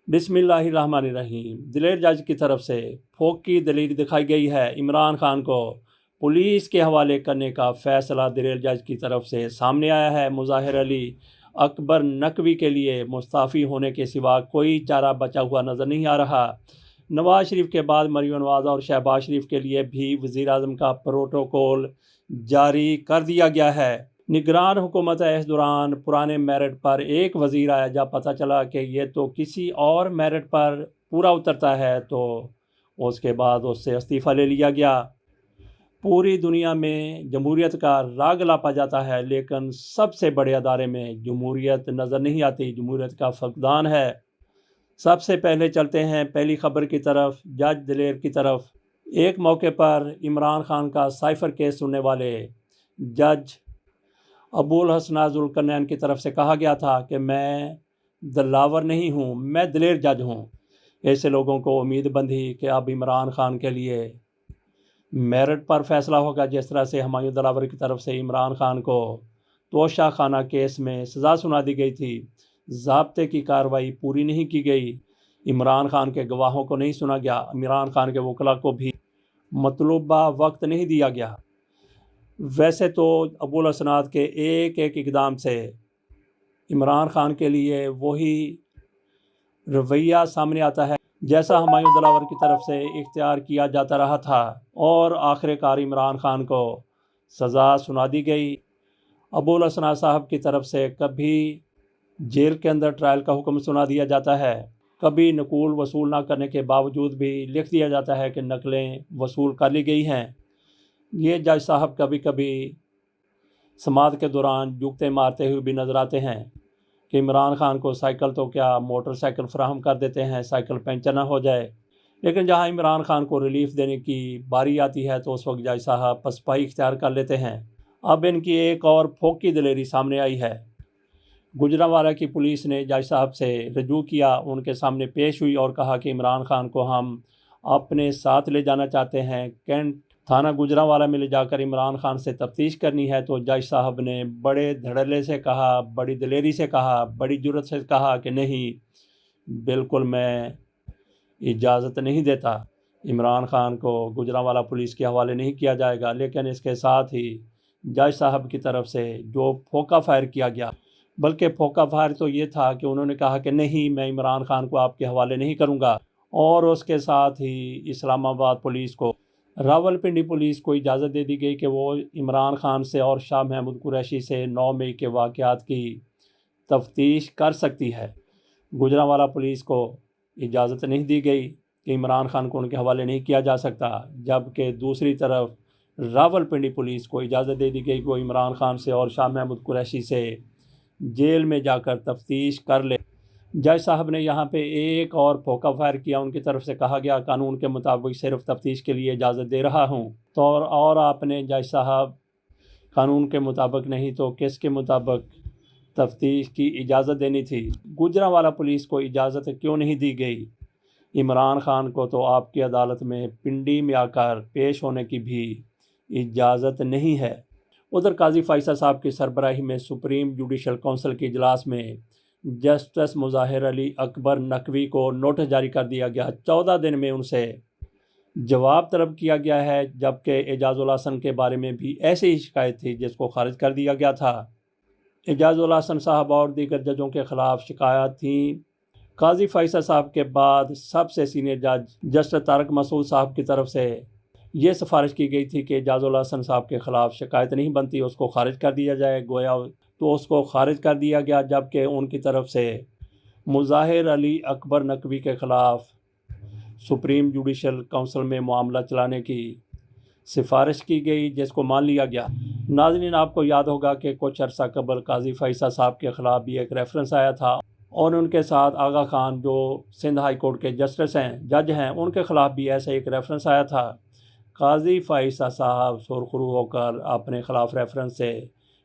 बिस्मिल्लाहिर्रहमानिर्रहीम। दिलेर जज की तरफ से फोक की दलील दिखाई गई है। इमरान खान को पुलिस के हवाले करने का फैसला दिलेर जज की तरफ से सामने आया है। मुज़ाहिर अली अकबर नकवी के लिए मुस्ताफ़ी होने के सिवा कोई चारा बचा हुआ नज़र नहीं आ रहा। नवाज शरीफ के बाद मरीम नवाज़ और शहबाज शरीफ के लिए भी वज़ीर आज़म का प्रोटोकॉल जारी कर दिया गया है। निगरान हुकूमत है। इस दौरान पुराने मेरिट पर एक वज़ीर आया, जब पता चला कि ये तो किसी और मेरिट पर पूरा उतरता है तो उसके बाद उससे इस्तीफ़ा ले लिया गया। पूरी दुनिया में जमहूरियत का राग लापा जाता है, लेकिन सबसे बड़े अदारे में जमहूरियत नज़र नहीं आती। जमहूरियत का फक़दान है। सबसे पहले चलते हैं पहली ख़बर की तरफ, जज दिलेर की तरफ। एक मौके पर इमरान खान का साइफ़र केस सुनने वाले जज अबुल हसन ज़ुल्करनैन की तरफ से कहा गया था कि मैं दिलावर नहीं हूँ, मैं दिलेर जज हूँ। ऐसे लोगों को उम्मीद बंधी कि अब इमरान खान के लिए मेरिट पर फैसला होगा। जिस तरह से हुमायूं दिलावर की तरफ से इमरान खान को तोशा खाना केस में सज़ा सुना दी गई थी, ज़ाब्ते की कार्रवाई पूरी नहीं की गई, इमरान खान के गवाहों को नहीं सुना गया, इमरान खान के वकला को भी मतलूबा वक्त नहीं दिया गया। वैसे तो अबुल हसनात के एक एक इकदाम से इमरान खान के लिए वही रवैया सामने आता है जैसा हुमायूं दिलावर की तरफ से इख्तियार किया जाता रहा था, और आखिरकार इमरान खान को सज़ा सुना दी गई। अबुल हसनात साहब की तरफ से कभी जेल के अंदर ट्रायल का हुक्म सुना दिया जाता है, कभी नकूल वसूल ना करने के बावजूद भी लिख दिया जाता है कि नकलें वसूल कर ली गई हैं। ये जज साहब कभी कभी समात के दौरान जुगते मारते हुए भी नज़र आते हैं कि इमरान खान को साइकिल तो क्या मोटरसाइकिल फराहम कर देते हैं, साइकिल पंचर ना हो जाए। लेकिन जहां इमरान खान को रिलीफ देने की बारी आती है तो उस वक्त जज साहब पसपाही इख्तियार कर लेते हैं। अब इनकी एक और फोकी दिलेरी सामने आई है। गुजरांवाला की पुलिस ने जज साहब से रजू किया, उनके सामने पेश हुई और कहा कि इमरान खान को हम अपने साथ ले जाना चाहते हैं, कैंट थाना गुजरांवाला में ले जाकर इमरान खान से तफ्तीश करनी है। तो जज साहब ने बड़े धड़ल्ले से कहा, बड़ी दिलेरी से कहा, बड़ी जुर्रत से कहा कि नहीं, बिल्कुल मैं इजाज़त नहीं देता, इमरान खान को गुजरांवाला पुलिस के हवाले नहीं किया जाएगा। लेकिन इसके साथ ही जज साहब की तरफ से जो फोका फायर किया गया, बल्कि फोका फायर तो ये था कि उन्होंने कहा कि नहीं, मैं इमरान खान को आपके हवाले नहीं करूँगा। और उसके साथ ही इस्लामाबाद पुलिस को, रावलपिंडी पुलिस को इजाज़त दे दी गई कि वो इमरान खान से और शाह महमूद कुरैशी से 9 मई के वाक़यात की तफ्तीश कर सकती है। गुजरांवाला पुलिस को इजाज़त नहीं दी गई कि इमरान खान को उनके हवाले नहीं किया जा सकता, जबकि दूसरी तरफ रावलपिंडी पुलिस को इजाज़त दे दी गई कि वो इमरान खान से और शाह महमूद कुरैशी से जेल में जाकर तफ्तीश कर ले। जज साहब ने यहाँ पे एक और फोका फायर किया। उनकी तरफ से कहा गया, कानून के मुताबिक सिर्फ तफ्तीश के लिए इजाज़त दे रहा हूँ। तो और आपने जज साहब कानून के मुताबिक नहीं तो किसके मुताबिक तफ्तीश की इजाज़त देनी थी? गुजरांवाला पुलिस को इजाज़त क्यों नहीं दी गई? इमरान खान को तो आपकी अदालत में पिंडी में आकर पेश होने की भी इजाज़त नहीं है। उधर काजी फ़ैसल साहब की सरबराही में सुप्रीम जुडिशल काउंसिल के इजलास में जस्टिस मुज़ाहिर अली अकबर नकवी को नोटिस जारी कर दिया गया। 14 दिन में उनसे जवाब तलब किया गया है, जबकि एजाजुल हसन के बारे में भी ऐसी ही शिकायत थी जिसको खारिज कर दिया गया था। एजाजुल हसन साहब और दीगर जजों के ख़िलाफ़ शिकायत थी। काजी फ़ैसल साहब के बाद सबसे सीनियर जज जस्टिस तारक मसूद साहब की तरफ से ये सिफारिश की गई थी कि एजाजुल हसन साहब के ख़िलाफ़ शिकायत नहीं बनती, उसको खारिज कर दिया जाए। गोया तो उसको खारिज कर दिया गया, जबकि उनकी तरफ से मुज़ाहिर अली अकबर नकवी के ख़िलाफ़ सुप्रीम जुडिशल काउंसिल में मामला चलाने की सिफारिश की गई, जिसको मान लिया गया। नाज़रीन, आपको याद होगा कि कुछ अर्सा कबल काजी फ़ैसल साहब के ख़िलाफ़ भी एक रेफरेंस आया था, और उनके साथ आगा खान जो सिंध हाई कोर्ट के जस्टिस हैं, जज हैं, उनके ख़िलाफ़ भी ऐसा एक रेफरेंस आया था। काजी फ़ैसल साहब सुरखरू होकर अपने ख़िलाफ़ रेफरेंस से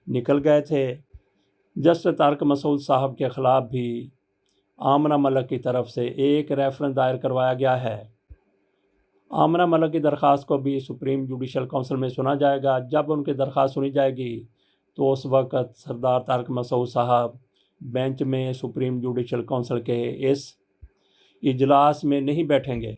निकल गए थे। जस्टिस तारक मसूद साहब के ख़िलाफ़ भी आमना मलिक की तरफ से एक रेफरेंस दायर करवाया गया है। आमना मलिक की दरख्वास्त को भी सुप्रीम जुडिशल काउंसिल में सुना जाएगा। जब उनकी दरख्वास्त सुनी जाएगी तो उस वक़्त सरदार तारक मसूद साहब बेंच में सुप्रीम जुडिशल काउंसिल के इस इजलास में नहीं बैठेंगे।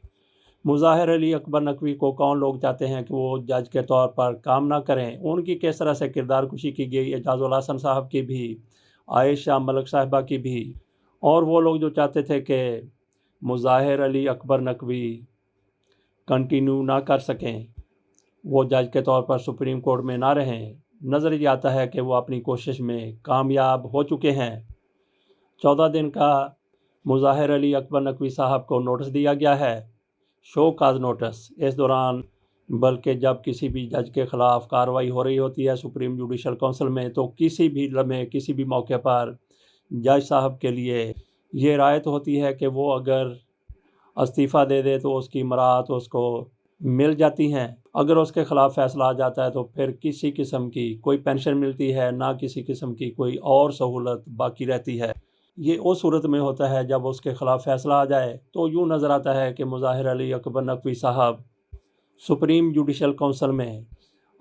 मुज़ाहिर अली अकबर नकवी को कौन लोग चाहते हैं कि वो जज के तौर पर काम ना करें, उनकी किस तरह से किरदार कुशी की गई, एजाजुल हसन साहब की भी, आयशा मलिक साहिबा की भी, और वो लोग जो चाहते थे कि मुज़ाहिर अली अकबर नकवी कंटिन्यू ना कर सकें, वो जज के तौर पर सुप्रीम कोर्ट में ना रहें, नज़र ये आता है कि वो अपनी कोशिश में कामयाब हो चुके हैं। 14 दिन का मुज़ाहिर अली अकबर नकवी साहब को नोटिस दिया गया है, शो काज नोटिस। इस दौरान बल्कि जब किसी भी जज के ख़िलाफ़ कार्रवाई हो रही होती है सुप्रीम जुडिशल काउंसिल में, तो किसी भी लम्हे किसी भी मौके पर जज साहब के लिए ये रायत होती है कि वो अगर इस्तीफ़ा दे दे तो उसकी मराहत उसको मिल जाती हैं। अगर उसके ख़िलाफ़ फ़ैसला आ जाता है तो फिर किसी किस्म की कोई पेंशन मिलती है, ना किसी किस्म की कोई और सहूलत बाकी रहती है। ये उस सूरत में होता है जब उसके ख़िलाफ़ फ़ैसला आ जाए तो यूँ नज़र आता है कि मुज़ाहिर अली अकबर नकवी साहब सुप्रीम जुडिशल काउंसिल में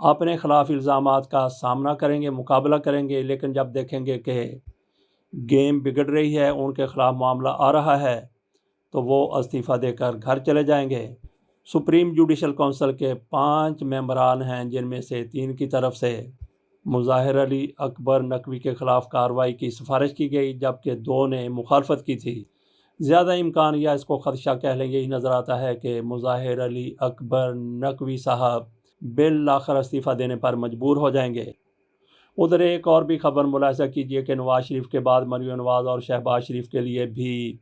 अपने ख़िलाफ़ इल्ज़ामात का सामना करेंगे, मुकाबला करेंगे, लेकिन जब देखेंगे कि गेम बिगड़ रही है, उनके ख़िलाफ़ मामला आ रहा है, तो वो इस्तीफ़ा देकर घर चले जाएंगे। सुप्रीम जुडिशल काउंसिल के 5 मेंबरान हैं, जिनमें से 3 की तरफ से मुज़ाहिर अली अकबर नकवी के ख़िलाफ़ कार्रवाई की सिफारिश की गई, जबकि 2 ने मुखालफत की थी। ज़्यादा इम्कान या इसको ख़दशा कह लें यही नज़र आता है कि मुज़ाहिर अली अकबर नकवी साहब बिल आखिर इस्तीफ़ा देने पर मजबूर हो जाएंगे। उधर एक और भी खबर मुलाहिज़ा कीजिए कि नवाज़ शरीफ के बाद मरियम नवाज़ और शहबाज शरीफ के लिए भी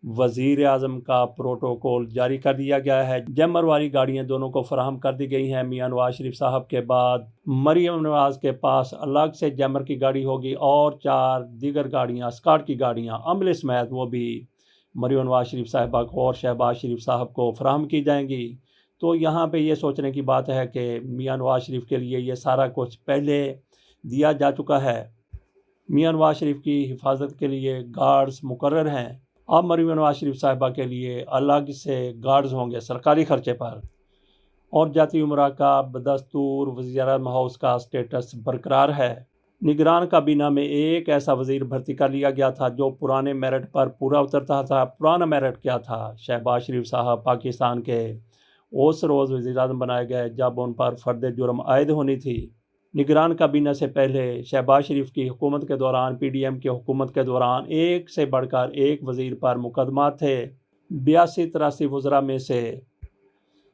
वज़ीर आज़म का प्रोटोकॉल जारी कर दिया गया है। जैमर वाली गाड़ियाँ दोनों को फराहम कर दी गई हैं। मियां नवाज़ शरीफ साहब के बाद मरियम नवाज़ के पास अलग से जैमर की गाड़ी होगी और 4 दीगर गाड़ियाँ स्कॉट की गाड़ियाँ अमले समेत वो भी मरियम नवाज़ शरीफ साहिबा को और शहबाज शरीफ साहब को फराहम की जाएंगी। तो यहाँ पे ये सोचने की बात है कि मियां नवाज़ शरीफ के लिए ये सारा कुछ पहले दिया जा चुका है। मियां नवाज़ शरीफ की हिफाजत के लिए गार्ड्स मुकर्रर हैं। अब मरियम नवाज़ शरीफ साहिबा के लिए अलग से गार्ड्स होंगे सरकारी खर्चे पर। और जाती उमरा का बदस्तूर वज़ीर-ए-आज़म हाउस का स्टेटस बरकरार है। निगरान काबीना में एक ऐसा वज़ीर भर्ती कर लिया गया था जो पुराने मेरिट पर पूरा उतरता था। पुराना मेरिट क्या था? शहबाज शरीफ साहब पाकिस्तान के उस रोज़ वज़ीर-ए-आज़म बनाए गए जब उन पर फ़र्द जुर्म आयद होनी थी। निगरान काबीना से पहले शहबाज शरीफ की हुकूमत के दौरान, PDM की हुकूमत के दौरान एक से बढ़कर एक वज़ीर पर मुकदमा थे। 82-83 वज़रा में से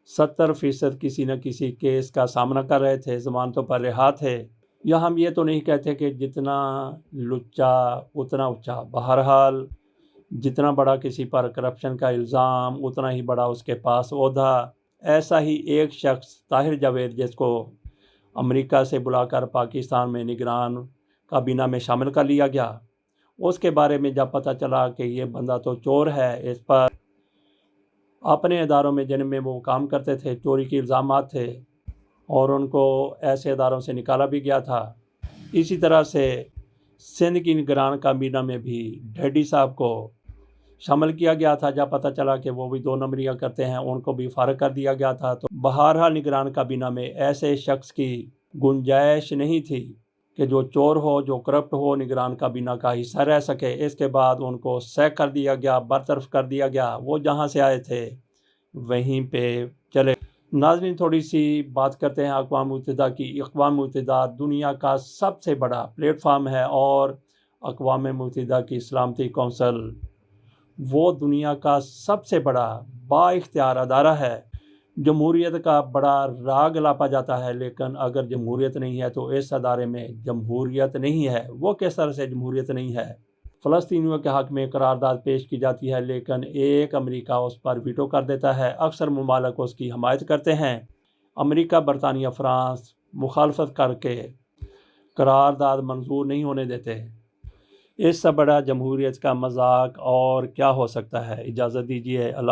70% किसी न किसी केस का सामना कर रहे थे, ज़मानतों पर रिहा थे। या हम ये तो नहीं कहते कि जितना लुच्चा उतना उच्चा, बहरहाल जितना बड़ा किसी पर करप्शन का इल्ज़ाम उतना ही बड़ा उसके पास ओहदा। ऐसा ही एक शख्स ताहिर जावेद, जिसको अमेरिका से बुलाकर पाकिस्तान में निगरान काबीना में शामिल कर लिया गया, उसके बारे में जब पता चला कि ये बंदा तो चोर है, इस पर अपने इदारों में जिनमें वो काम करते थे चोरी के इल्ज़ामात थे और उनको ऐसे इदारों से निकाला भी गया था। इसी तरह से सिंध की निगरान काबीना में भी ढेडी साहब को शामिल किया गया था। जब पता चला कि वो भी 2 नंबरियाँ करते हैं, उनको भी फारग कर दिया गया था। तो बहरहाल निगरान काबीना में ऐसे शख्स की गुंजाइश नहीं थी कि जो चोर हो, जो करप्ट हो, निगरान काबीना का हिस्सा रह सके। इसके बाद उनको सैक कर दिया गया, बरतरफ कर दिया गया। वो जहाँ से आए थे वहीं पे चले। नाज़रीन, थोड़ी सी बात करते हैं अक़वाम मुत्तहिदा की। अक़वाम मुत्तहिदा दुनिया का सबसे बड़ा प्लेटफार्म है और अक़वाम मुत्तहिदा की सलामती कौंसल वो दुनिया का सबसे बड़ा बाइख्तियार अदारा है। जमहूरियत का बड़ा राग लापा जाता है, लेकिन अगर जमहूरियत नहीं है तो इस अदारे में जमहूरियत नहीं है। वो किस तरह से जमहूरियत नहीं है? फ़लस्तीनियों के हक़ में करारदाद पेश की जाती है, लेकिन एक अमेरिका उस पर वीटो कर देता है। अक्सर ममालिक उसकी हमायत करते हैं। अमेरिका, बरतानिया, फ़्रांस मुखालफत करके करारदाद मंजूर नहीं होने देते। इससे बड़ा जमहूरियत का मजाक और क्या हो सकता है? इजाज़त दीजिए। अल्लाह।